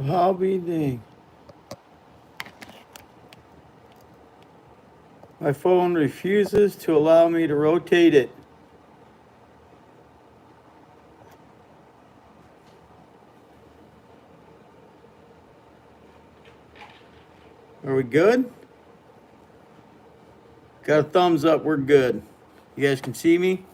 Hobby thing. My phone refuses to allow me to rotate it. Are we good? Got a thumbs up, we're good. You guys can see me?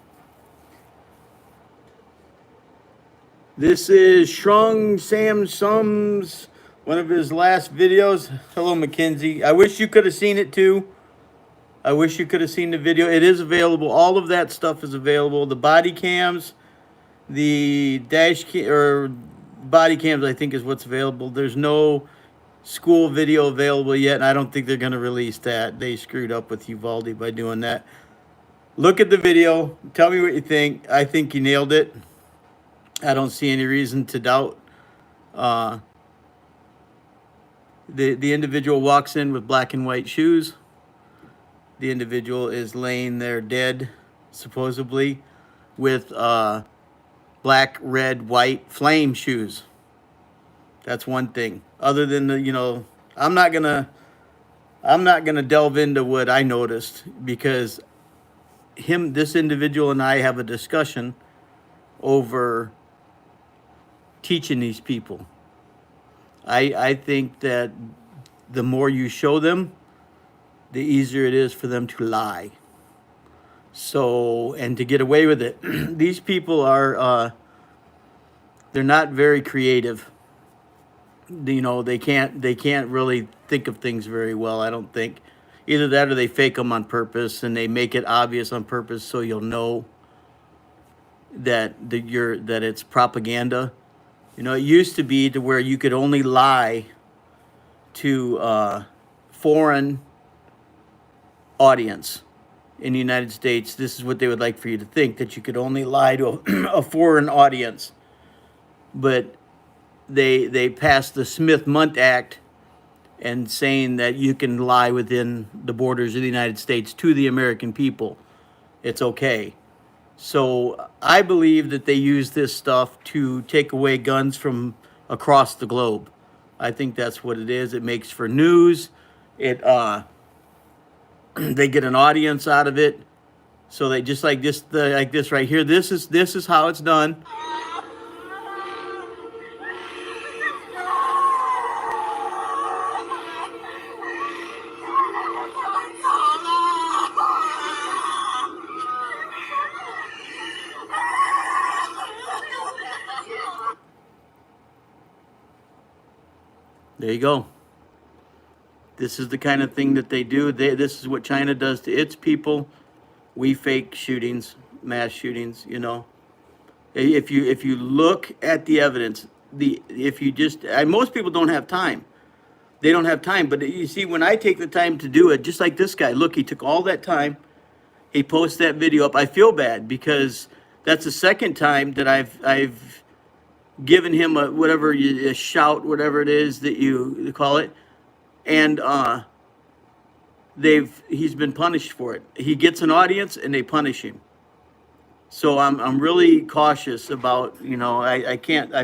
This is Shrung Sam Sums, one of his last videos. Hello, Mackenzie. I wish you could have seen it too. I wish you could have seen the video. It is available. All of that stuff is available. The body cams, the or body cams, I think is what's available. There's no school video available yet, and I don't think they're going to release that. They screwed up with Uvalde by doing that. Look at the video. Tell me what you think. I think you nailed it. I don't see any reason to doubt. The individual walks in with black and white shoes. The individual is laying there dead, supposedly, with black, red, white flame shoes. That's one thing. Other than the, I'm not gonna delve into what I noticed, because this individual and I have a discussion over teaching these people. I think that the more you show them, the easier it is for them to lie. So, and to get away with it. These people are, they're not very creative. They can't really think of things very well, I don't think. Either that or they fake them on purpose, and they make it obvious on purpose so you'll know that it's propaganda. It used to be to where you could only lie to foreign audience in the United States. This is what they would like for you to think, that you could only lie to a foreign audience. But they passed the Smith-Mundt Act, and saying that you can lie within the borders of the United States to the American people. It's okay. So I believe that they use this stuff to take away guns from across the globe. I think that's what it is. It makes for news. They get an audience out of it. So they just like this right here. This is how it's done. There you go. This is the kind of thing that they do. This is what China does to its people. We fake shootings, mass shootings. If you look at the evidence, most people don't have time. They don't have time. But you see, when I take the time to do it, just like this guy, look, he took all that time. He posts that video up. I feel bad because that's the second time that I've given him a shout, whatever it is that you call it, and he's been punished for it. He gets an audience and they punish him. So I'm really cautious about, I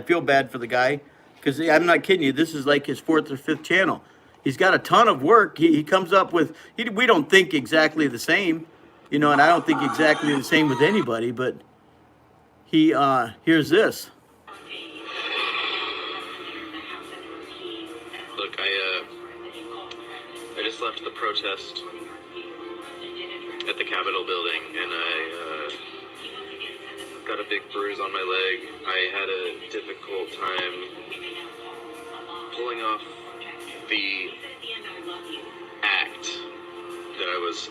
feel bad for the guy, because I'm not kidding you. This is like his 4th or 5th channel. He's got a ton of work. He comes up with, we don't think exactly the same, and I don't think exactly the same with anybody, but here's this. Look, I just left the protest at the Capitol building, and I got a big bruise on my leg. I had a difficult time pulling off the act that I was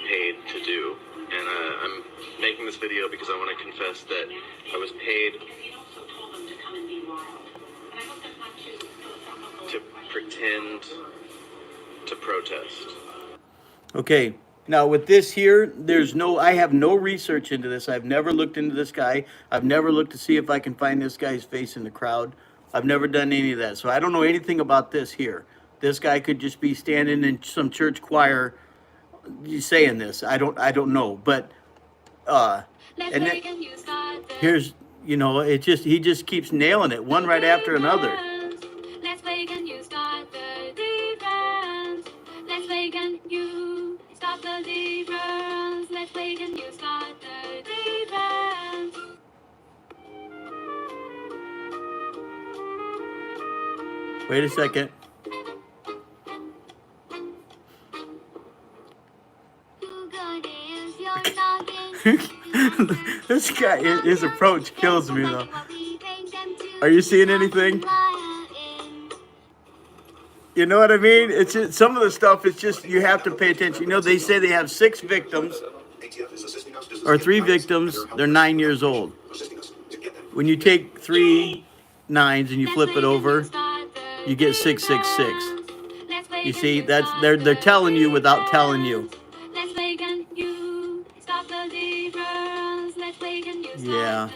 paid to do, and I'm making this video because I want to confess that I was paid to pretend to protest. Okay, now with this here, I have no research into this. I've never looked into this guy. I've never looked to see if I can find this guy's face in the crowd. I've never done any of that. So I don't know anything about this here. This guy could just be standing in some church choir saying this. I don't know. But and here's, he just keeps nailing it, one right after another. wake and you start the difference. Let's wake and you start the difference. Let's wake and you start the difference. Wait a second. This guy, his approach kills me though. Are you seeing anything? You know what I mean? It's just, some of the stuff. It's just you have to pay attention. You know, they say they have 6 victims or 3 victims. They're 9 years old. When you take 3 9s and you flip it over, you get 666. You see, that's they're telling you without telling you. Yeah.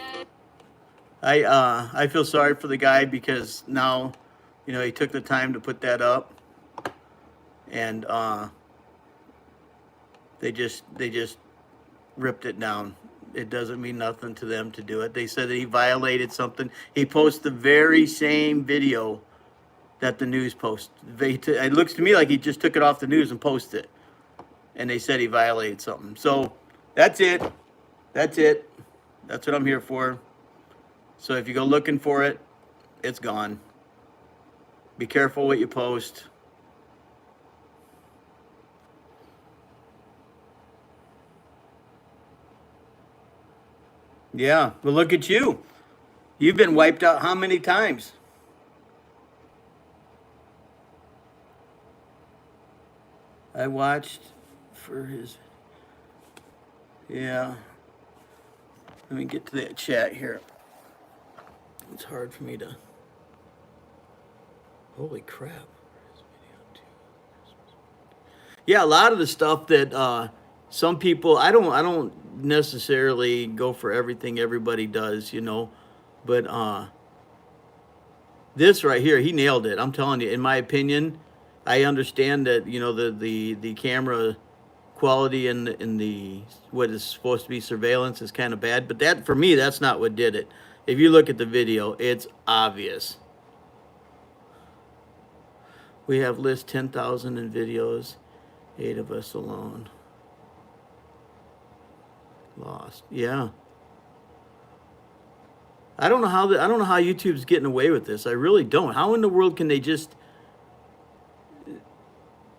I feel sorry for the guy because now, you know, he took the time to put that up, and they just ripped it down. It doesn't mean nothing to them to do it. They said that he violated something. He posted the very same video that the news posted. It looks to me like he just took it off the news and posted it, and they said he violated something. So that's it. That's it. That's what I'm here for. So if you go looking for it, it's gone. Be careful what you post. Yeah, well, look at you. You've been wiped out how many times? I watched for his... Yeah. Let me get to that chat here. It's hard for me to... Holy crap. Yeah, a lot of the stuff that some people... I don't necessarily go for everything everybody does, you know. But this right here, he nailed it. I'm telling you, in my opinion, I understand that, you know, the camera quality and the what is supposed to be surveillance is kind of bad, but that, for me, that's not what did it. If you look at the video, it's obvious. We have list 10,000 in videos, 8 of us alone. Lost. Yeah. I don't know how YouTube's getting away with this. I really don't. How in the world can they just,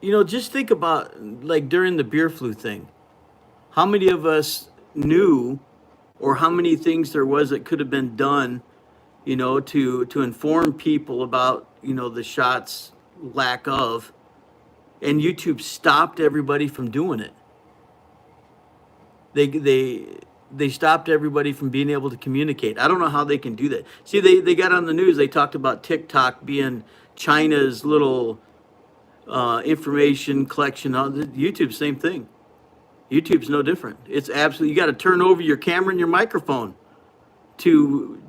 you know, just think about, like, during the beer flu thing. How many of us knew, or how many things there was that could have been done, you know, to inform people about, you know, the shots lack of, and YouTube stopped everybody from doing it. They stopped everybody from being able to communicate. I don't know how they can do that. See, they got on the news, they talked about TikTok being China's little information collection. YouTube, same thing. YouTube's no different. It's absolutely, you got to turn over your camera and your microphone to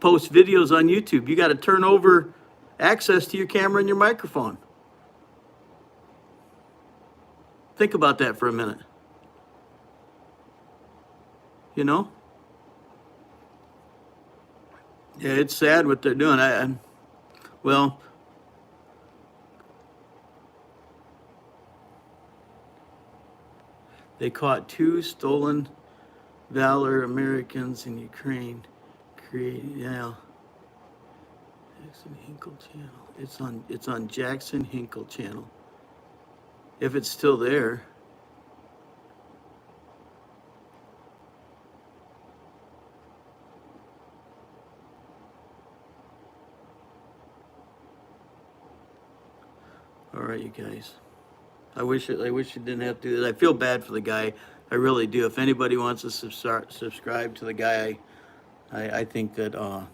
post videos on YouTube. You got to turn over access to your camera and your microphone. Think about that for a minute. You know? Yeah, it's sad what they're doing. Well, they caught 2 stolen Valor Americans in Ukraine. Yeah. Jackson Hinkle channel. It's on Jackson Hinkle channel. If it's still there. All right, you guys. I wish it didn't have to do that. I feel bad for the guy. I really do. If anybody wants to subscribe to the guy, I think that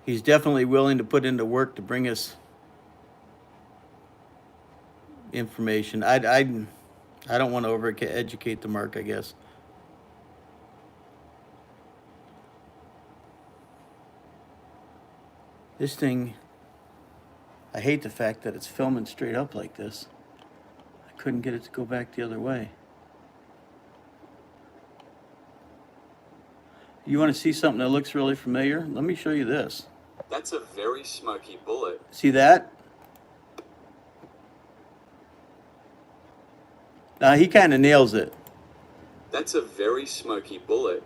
he's definitely willing to put into work to bring us information. I don't want to over-educate the mark, I guess. This thing, I hate the fact that it's filming straight up like this. I couldn't get it to go back the other way. You want to see something that looks really familiar? Let me show you this. That's a very smoky bullet. See that? Now he kind of nails it. That's a very smoky bullet.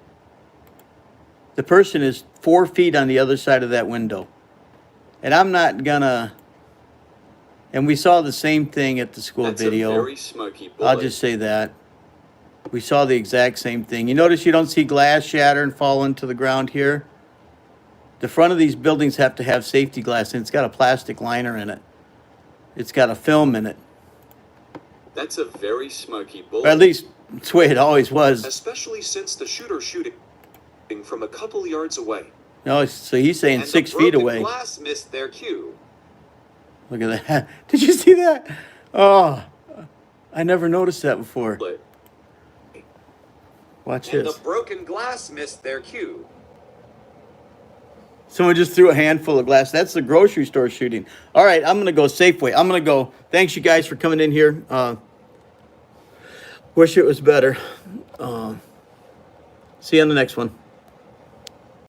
The person is 4 feet on the other side of that window. And I'm not gonna, and we saw the same thing at the school That's video. a very smoky bullet. I'll just say that. We saw the exact same thing. You notice you don't see glass shatter and fall into the ground here? The front of these buildings have to have safety glass, and it's got a plastic liner in it. It's got a film in it. That's a very smoky bullet. Or at least that's the way it always was. Especially since the shooter shooting from a couple yards away. No, so he's saying And 6 the feet broken away. glass missed their cue. Look at that. Did you see that? Oh, I never noticed that before. Watch And this. the broken glass missed their cue. Someone just threw a handful of glass. That's the grocery store shooting. All right, I'm going to go Safeway. I'm going to go. Thanks, you guys, for coming in here. Wish it was better. See you on the next one.